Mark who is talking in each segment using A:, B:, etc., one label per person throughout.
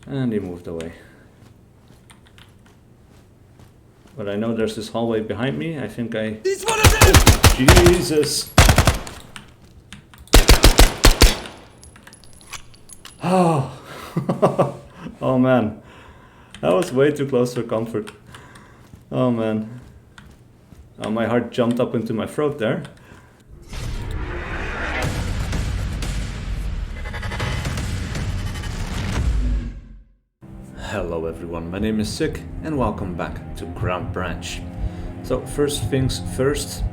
A: And he moved away. But I know there's this hallway behind me. I think I...
B: He's one of them!
A: Jesus! Oh! Oh man. That was way too close for comfort. Oh man. Oh, my heart jumped up into my throat there. Hello everyone, my name is SiC and welcome back to Ground Branch. So first things first,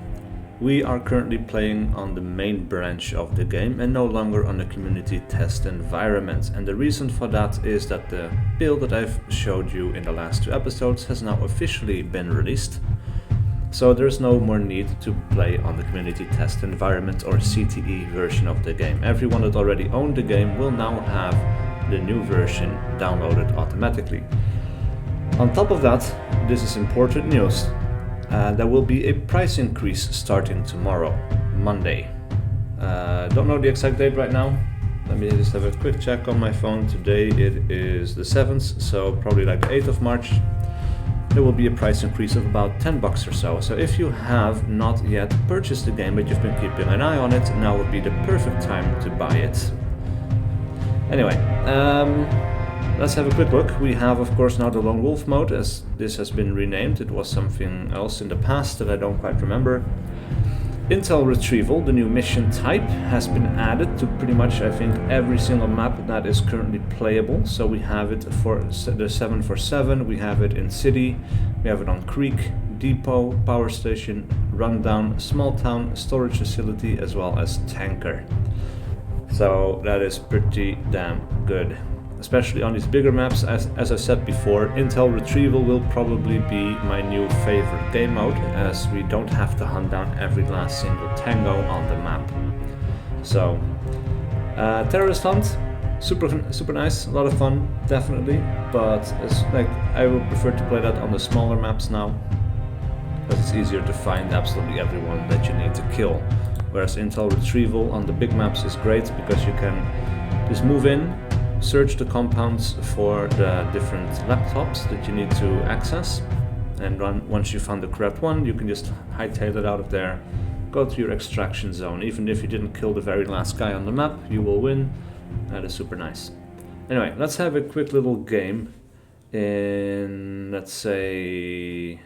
A: we are currently playing on the main branch of the game and no longer on the community test environment. And the reason for that is that the build that I've showed you in the last two episodes has now officially been released. So there's no more need to play on the community test environment or CTE version of the game. Everyone that already owned the game will now have the new version downloaded automatically. On top of that, this is important news. There will be a price increase starting tomorrow, Monday. Don't know the exact date right now. Let me just have a quick check on my phone. Today it is the 7th, so probably like the 8th of March. There will be a price increase of about $10 or so. So if you have not yet purchased the game but you've been keeping an eye on it, now would be the perfect time to buy it. Anyway, let's have a quick look. We have of course now the Lone Wolf mode, as this has been renamed. It was something else in the past that I don't quite remember. Intel Retrieval, the new mission type, has been added to pretty much I think every single map that is currently playable. So we have it for the 747, we have it in City, we have it on Creek, Depot, Power Station, Rundown, Small Town, Storage Facility, as well as Tanker. So that is pretty damn good. Especially on these bigger maps, as I said before, Intel Retrieval will probably be my new favorite game mode, as we don't have to hunt down every last single tango on the map. So, Terrorist Hunt, super nice, a lot of fun, definitely, but it's like I would prefer to play that on the smaller maps now, because it's easier to find absolutely everyone that you need to kill. Whereas Intel Retrieval on the big maps is great because you can just move in, search the compounds for the different laptops that you need to access, and once you found the correct one, you can just hightail it out of there, go to your extraction zone. Even if you didn't kill the very last guy on the map, you will win. That is super nice. Anyway, let's have a quick little game in, let's say,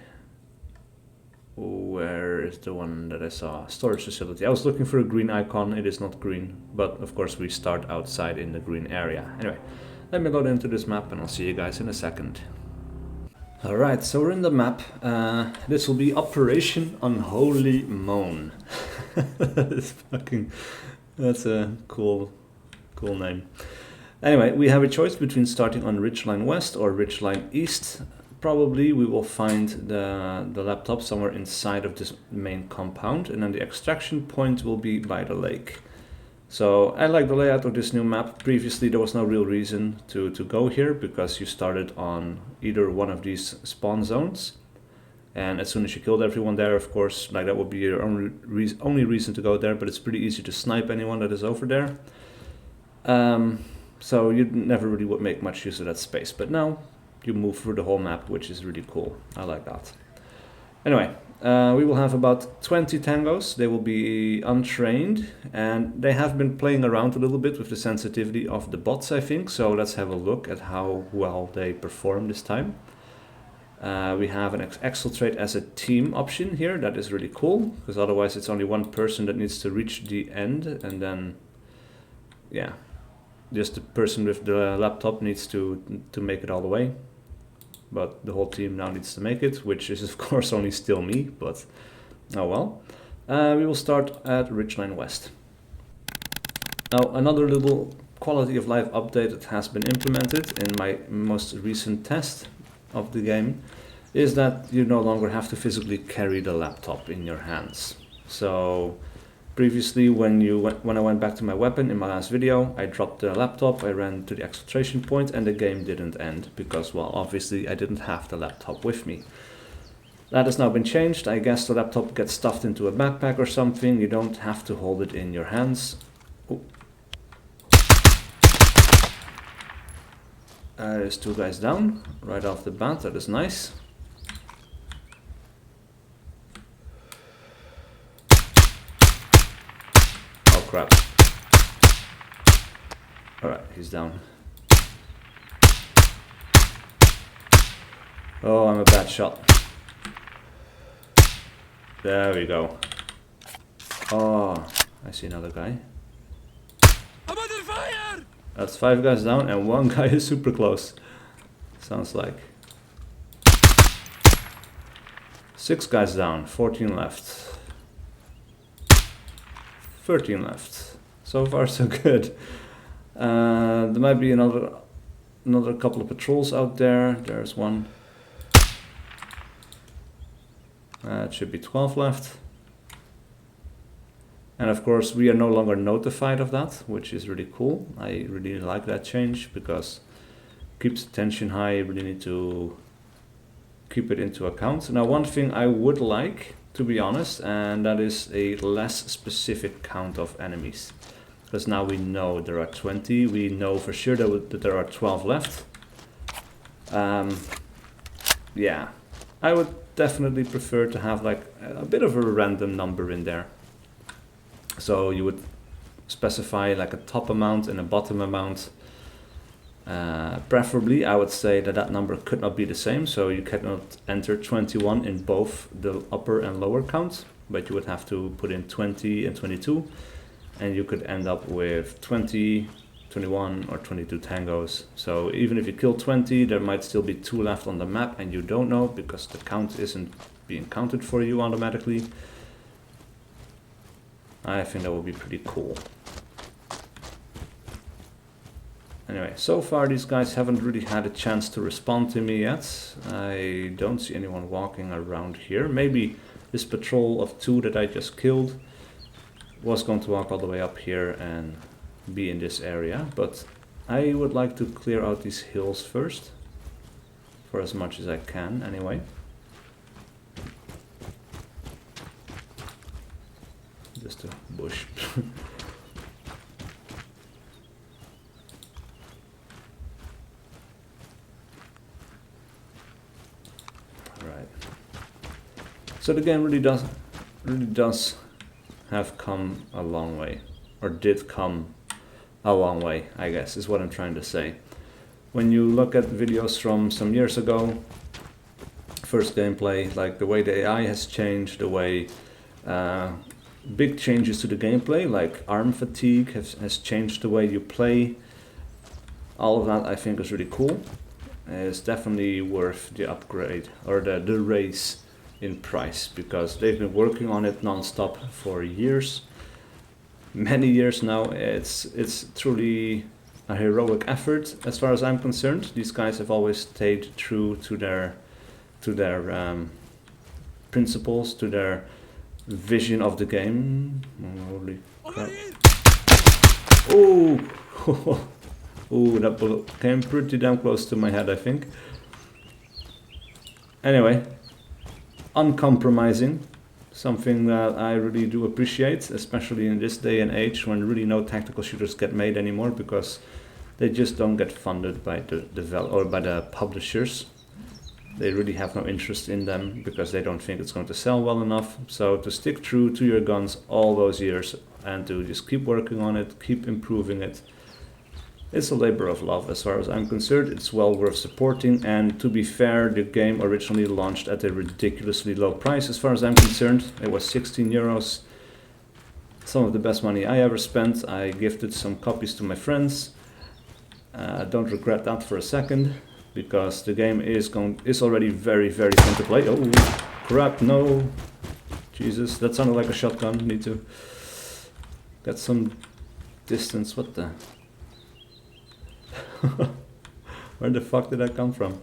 A: where is the one that I saw? Storage Facility. I was looking for a green icon, it is not green, but of course we start outside in the green area. Anyway, let me load into this map and I'll see you guys in a second. Alright, so we're in the map. This will be Operation Unholy Moan. That's a cool name. Anyway, we have a choice between starting on Ridgeline West or Ridgeline East. Probably we will find the laptop somewhere inside of this main compound, and then the extraction point will be by the lake. So I like the layout of this new map. Previously there was no real reason to go here, because you started on either one of these spawn zones, and as soon as you killed everyone there, of course, like that would be your only reason to go there, but it's pretty easy to snipe anyone that is over there. So you never really would make much use of that space, but now you move through the whole map, which is really cool. I like that. Anyway, we will have about 20 tangos. They will be untrained, and they have been playing around a little bit with the sensitivity of the bots, I think. So let's have a look at how well they perform this time. We have an exfiltrate as a team option here. That is really cool, because otherwise it's only one person that needs to reach the end, and then, yeah, just the person with the laptop needs to make it all the way. But the whole team now needs to make it, which is of course only still me, but oh well. We will start at Ridgeline West. Now, another little quality of life update that has been implemented in my most recent test of the game is that you no longer have to physically carry the laptop in your hands. So previously, when I went back to my weapon in my last video, I dropped the laptop, I ran to the exfiltration point, and the game didn't end because, well, obviously I didn't have the laptop with me. That has now been changed. I guess the laptop gets stuffed into a backpack or something. You don't have to hold it in your hands. Ooh. There's 2 guys down right off the bat. That is nice. Oh crap. Alright, he's down. Oh, I'm a bad shot. There we go. Oh, I see another guy.
B: I'm under fire!
A: That's 5 guys down and 1 guy is super close. Sounds like. 6 guys down, 14 left. 13 left. So far so good. There might be another couple of patrols out there. There's one. It should be 12 left. And of course we are no longer notified of that, which is really cool. I really like that change because it keeps the tension high. You really need to keep it into account. Now one thing I would like, to be honest, and that is a less specific count of enemies. Because now we know there are 20, we know for sure that there are 12 left. Yeah, I would definitely prefer to have like a bit of a random number in there. So you would specify like a top amount and a bottom amount. Preferably, I would say that number could not be the same, so you cannot enter 21 in both the upper and lower count, but you would have to put in 20 and 22, and you could end up with 20, 21 or 22 tangos. So even if you kill 20, there might still be 2 left on the map and you don't know because the count isn't being counted for you automatically. I think that would be pretty cool. Anyway, so far these guys haven't really had a chance to respond to me yet. I don't see anyone walking around here. Maybe this patrol of 2 that I just killed was going to walk all the way up here and be in this area, but I would like to clear out these hills first, for as much as I can anyway. Just a bush. Right. So the game really does have come a long way, or did come a long way, I guess, is what I'm trying to say. When you look at videos from some years ago, first gameplay, like the way the AI has changed, the way big changes to the gameplay, like arm fatigue has changed the way you play. All of that I think is really cool. It's definitely worth the upgrade, or the raise in price, because they've been working on it non-stop for years, many years now. It's truly a heroic effort as far as I'm concerned. These guys have always stayed true to their principles, to their vision of the game. Holy crap. Oh! Ooh, that bullet came pretty damn close to my head, I think. Anyway, uncompromising, something that I really do appreciate, especially in this day and age when really no tactical shooters get made anymore because they just don't get funded by the publishers. They really have no interest in them because they don't think it's going to sell well enough. So to stick true to your guns all those years and to just keep working on it, keep improving it, it's a labor of love as far as I'm concerned. It's well worth supporting, and to be fair, the game originally launched at a ridiculously low price as far as I'm concerned. It was 16 euros, some of the best money I ever spent. I gifted some copies to my friends. Don't regret that for a second, because the game is already very, very fun to play. Oh crap, no. Jesus, that sounded like a shotgun. Need to get some distance. What the... Where the fuck did that come from?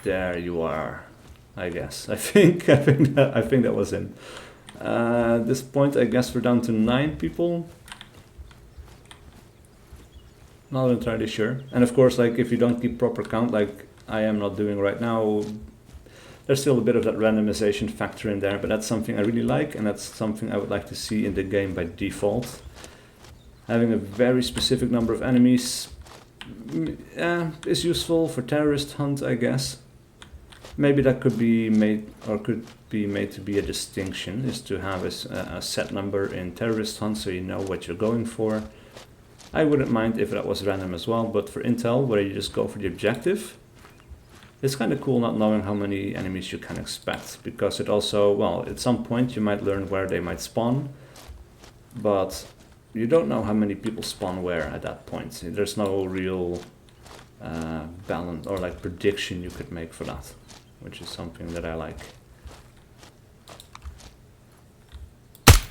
A: There you are, I guess. I think that was in. At this point, I guess we're down to 9 people. Not entirely sure. And of course, like if you don't keep proper count, like I am not doing right now, there's still a bit of that randomization factor in there, but that's something I really like, and that's something I would like to see in the game by default. Having a very specific number of enemies is useful for terrorist hunt, I guess. Maybe that could be made, or could be made to be a distinction, is to have a set number in terrorist hunt so you know what you're going for. I wouldn't mind if that was random as well, but for intel, where you just go for the objective, it's kind of cool not knowing how many enemies you can expect, because it also, well, at some point you might learn where they might spawn, but you don't know how many people spawn where at that point. There's no real balance or like prediction you could make for that, which is something that I like.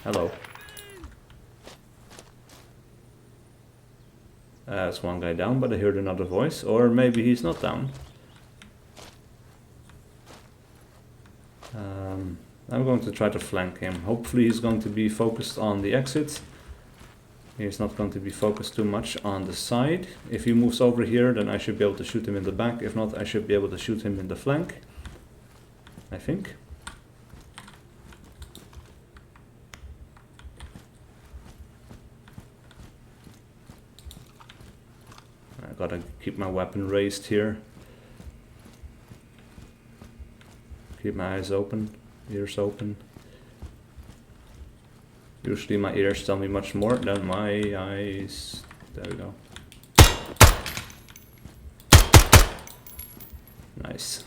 A: Hello. That's one guy down, but I heard another voice, or maybe he's not down. I'm going to try to flank him. Hopefully he's going to be focused on the exit. He's not going to be focused too much on the side. If he moves over here, then I should be able to shoot him in the back. If not, I should be able to shoot him in the flank, I think. I gotta keep my weapon raised here. Keep my eyes open, ears open. Usually my ears tell me much more than my eyes. There we go. Nice.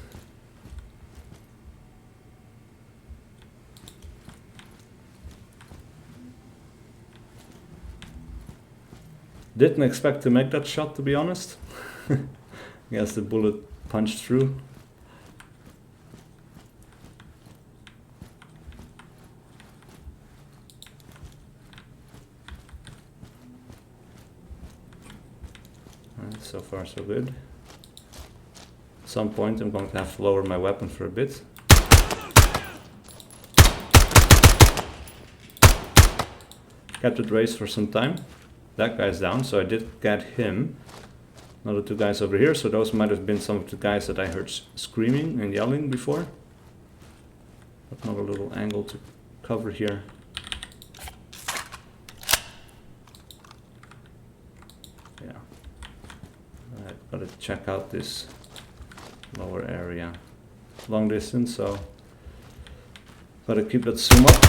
A: Didn't expect to make that shot, to be honest. I guess the bullet punched through. So far so good. At some point I'm going to have to lower my weapon for a bit. Kept it raised for some time. That guy's down, so I did get him. Another two guys over here, so those might have been some of the guys that I heard screaming and yelling before. Another little angle to cover here. Gotta check out this lower area. Long distance, so gotta keep that zoom up.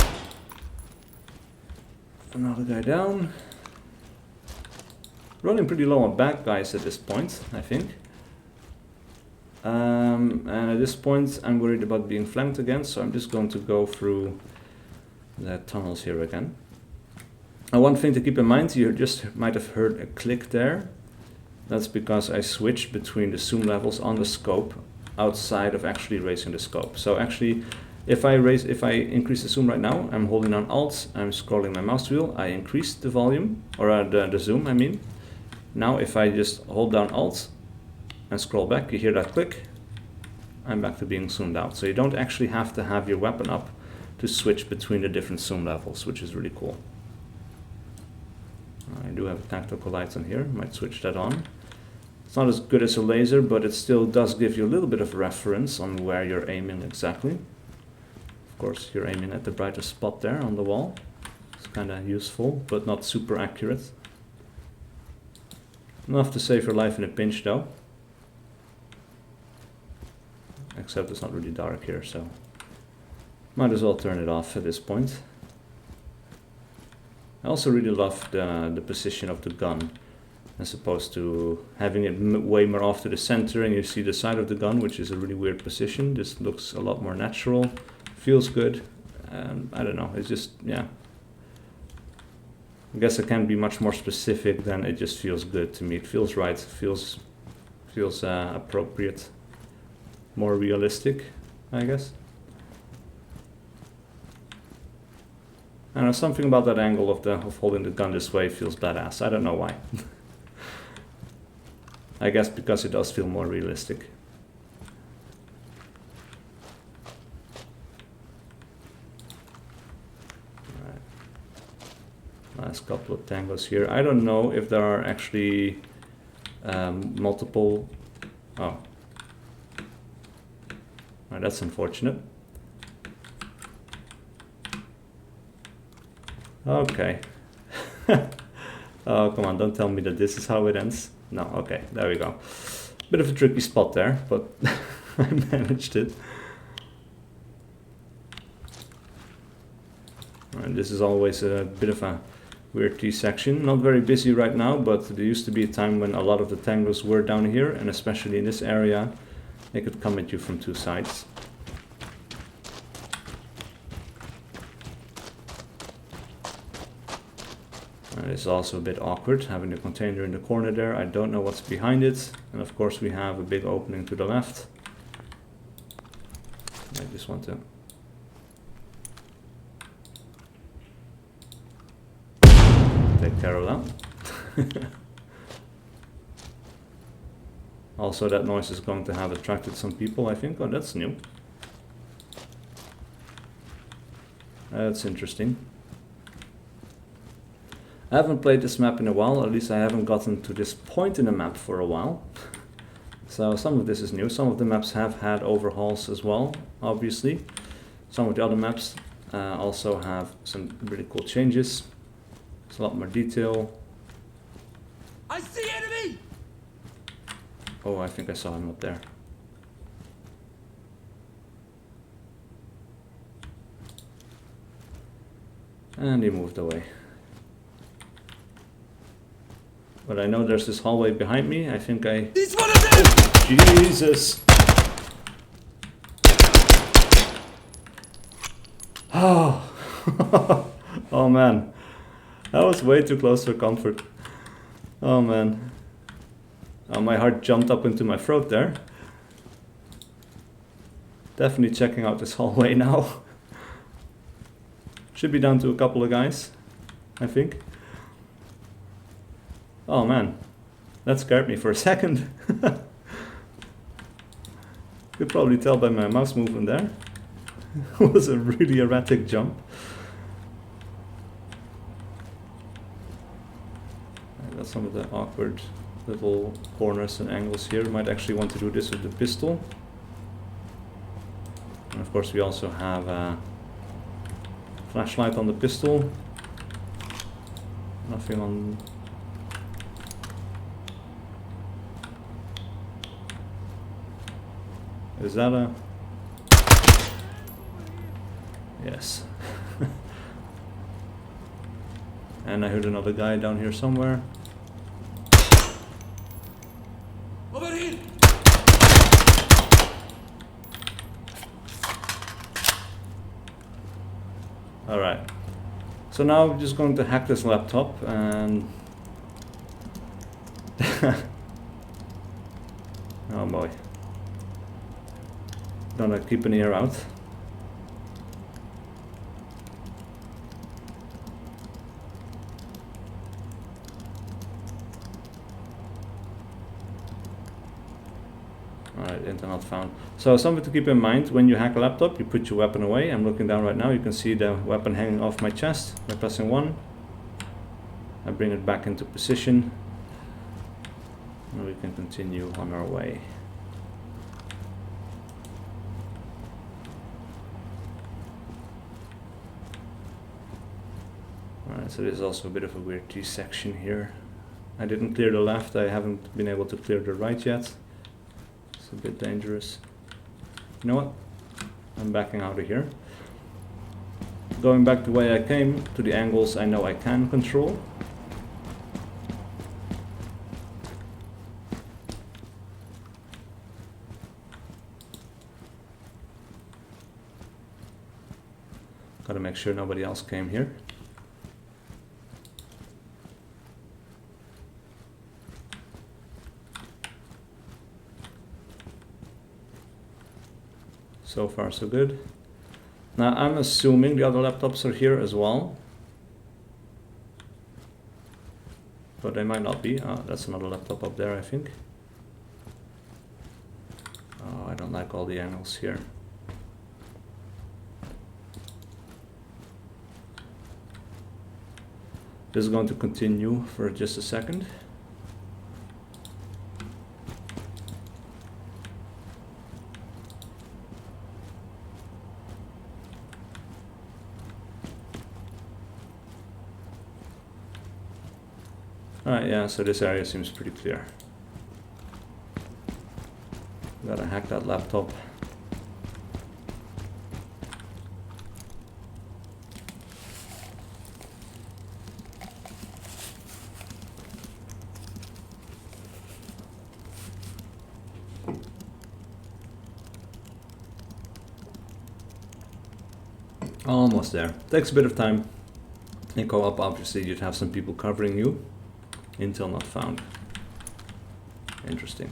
A: Another guy down. Running pretty low on back guys at this point, I think. And at this point I'm worried about being flanked again, so I'm just going to go through the tunnels here again. And one thing to keep in mind, you just might have heard a click there. That's because I switched between the zoom levels on the scope outside of actually raising the scope. So actually, if I increase the zoom right now, I'm holding on Alt, I'm scrolling my mouse wheel, I increase the volume, or the zoom, I mean. Now if I just hold down Alt and scroll back, you hear that click, I'm back to being zoomed out. So you don't actually have to have your weapon up to switch between the different zoom levels, which is really cool. I do have a tactical light on here, might switch that on. It's not as good as a laser, but it still does give you a little bit of reference on where you're aiming exactly. Of course, you're aiming at the brightest spot there on the wall. It's kind of useful, but not super accurate. Enough to save your life in a pinch though. Except it's not really dark here, so might as well turn it off at this point. I also really love the position of the gun, as opposed to having it way more off to the center and you see the side of the gun, which is a really weird position. This looks a lot more natural, feels good. I don't know, it's just, yeah. I guess I can't be much more specific than it just feels good to me. It feels right, feels appropriate, more realistic, I guess. I don't know, something about that angle of holding the gun this way feels badass. I don't know why. I guess because it does feel more realistic. Alright. Last couple of tangos here. I don't know if there are actually multiple... Oh. That's unfortunate. Okay. Oh, come on, don't tell me that this is how it ends. No, okay, there we go. Bit of a tricky spot there, but I managed it. And this is always a bit of a weird T-section. Not very busy right now, but there used to be a time when a lot of the tangos were down here, and especially in this area, they could come at you from two sides. It's also a bit awkward having the container in the corner there. I don't know what's behind it, and of course we have a big opening to the left. I just want to take care of that. Also, that noise is going to have attracted some people, I think. Oh, that's new. That's interesting. I haven't played this map in a while, at least I haven't gotten to this point in the map for a while. So some of this is new. Some of the maps have had overhauls as well, obviously. Some of the other maps also have some really cool changes. There's a lot more detail.
B: I see enemy!
A: Oh, I think I saw him up there. And he moved away. But I know there's this hallway behind me. I think I...
B: He's one of them!
A: Jesus! Oh! Oh man. That was way too close for comfort. Oh man. Oh, my heart jumped up into my throat there. Definitely checking out this hallway now. Should be down to a couple of guys, I think. Oh man, that scared me for a second. Could probably tell by my mouse movement there. It was a really erratic jump. I got some of the awkward little corners and angles here. Might actually want to do this with the pistol. And of course we also have a flashlight on the pistol. Nothing on... Is that a... Yes. And I heard another guy down here somewhere.
B: Over here!
A: Alright. So now I'm just going to hack this laptop and... Oh boy. Gonna keep an ear out. Alright, internet found. So something to keep in mind, when you hack a laptop, you put your weapon away. I'm looking down right now, you can see the weapon hanging off my chest. By pressing 1, I bring it back into position. And we can continue on our way. Alright, so there's also a bit of a weird T-section here. I didn't clear the left, I haven't been able to clear the right yet. It's a bit dangerous. You know what? I'm backing out of here. Going back the way I came, to the angles I know I can control. Gotta make sure nobody else came here. So far so good. Now I'm assuming the other laptops are here as well. But they might not be. That's another laptop up there, I think. Oh, I don't like all the angles here. This is going to continue for just a second. Alright, yeah, so this area seems pretty clear. Gotta hack that laptop. Almost there. Takes a bit of time. In co-op, obviously, you'd have some people covering you. Intel not found. Interesting.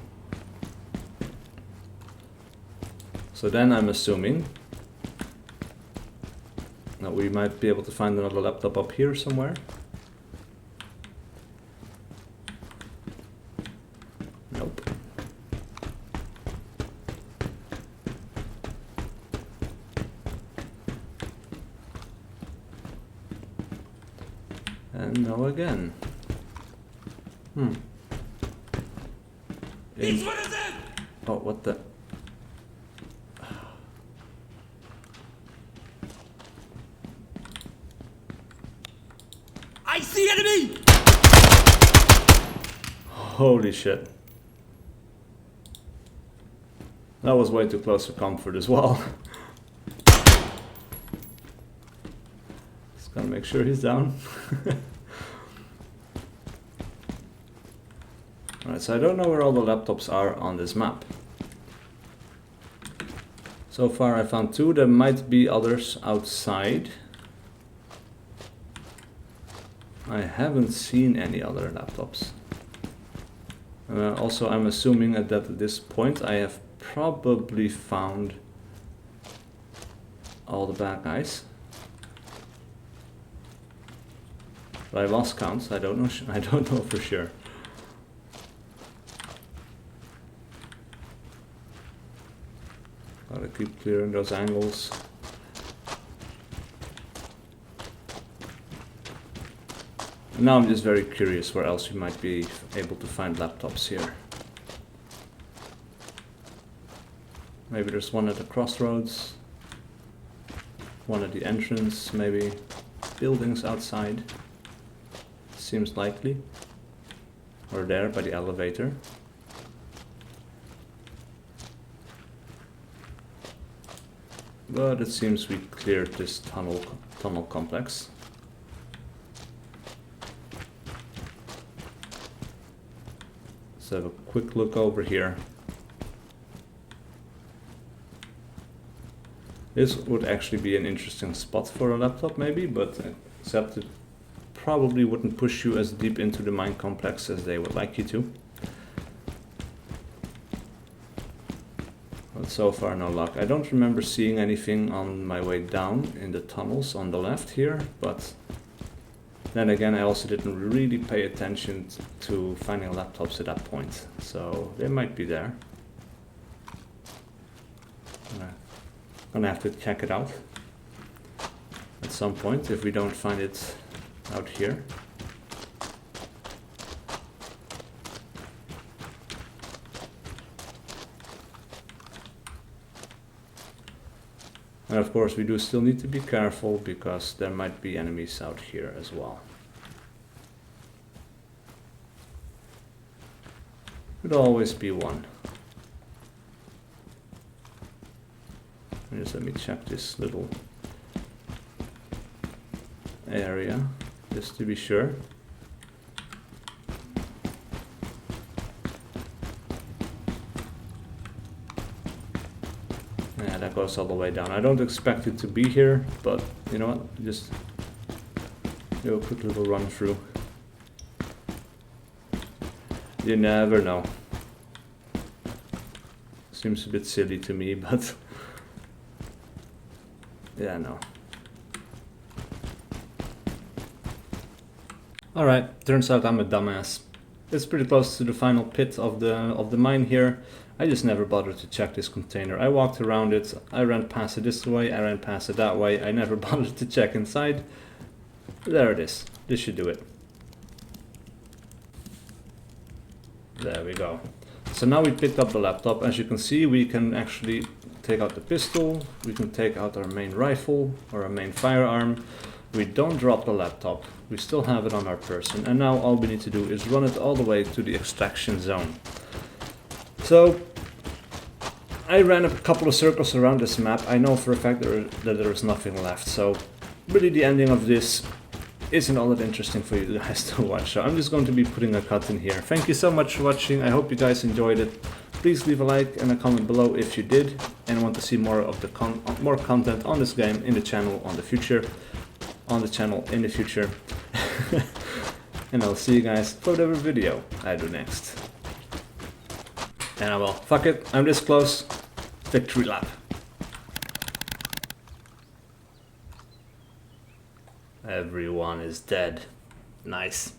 A: So then I'm assuming that we might be able to find another laptop up here somewhere. Nope. And no again.
B: Each one is in!
A: Oh, what the?
B: I see enemy!
A: Holy shit. That was way too close for comfort as well. Just gotta make sure he's down. Alright, so I don't know where all the laptops are on this map. So far I found 2, there might be others outside. I haven't seen any other laptops. Also, I'm assuming that at this point I have probably found all the bad guys. But I lost count. I don't know. I don't know for sure. Gotta keep clearing those angles. Now I'm just very curious where else you might be able to find laptops here. Maybe there's one at the crossroads, one at the entrance, maybe buildings outside. Seems likely. Or there by the elevator. But it seems we cleared this tunnel complex. Let's have a quick look over here. This would actually be an interesting spot for a laptop maybe, but except it probably wouldn't push you as deep into the mine complex as they would like you to. But so far no luck. I don't remember seeing anything on my way down in the tunnels on the left here, but then again I also didn't really pay attention to finding laptops at that point, so they might be there. Gonna have to check it out at some point if we don't find it out here. And of course we do still need to be careful because there might be enemies out here as well. Could always be one. Just let me check this little area just to be sure. Yeah, that goes all the way down. I don't expect it to be here, but you know what? Just do a quick little run through. You never know. Seems a bit silly to me, but yeah, no. Alright, turns out I'm a dumbass. It's pretty close to the final pit of the mine here. I just never bothered to check this container. I walked around it, I ran past it this way, I ran past it that way, I never bothered to check inside. There it is. This should do it. There we go. So now we picked up the laptop. As you can see, we can actually take out the pistol, we can take out our main rifle or our main firearm. We don't drop the laptop, we still have it on our person, and now all we need to do is run it all the way to the extraction zone. So I ran a couple of circles around this map. I know for a fact that there is nothing left, so really the ending of this isn't all that interesting for you guys to watch, so I'm just going to be putting a cut in here. Thank you so much for watching, I hope you guys enjoyed it. Please leave a like and a comment below if you did and want to see more of the more content on this game in the channel in the future. And I'll see you guys for whatever video I do next. And I will. Fuck it, I'm this close. Victory lap. Everyone is dead. Nice.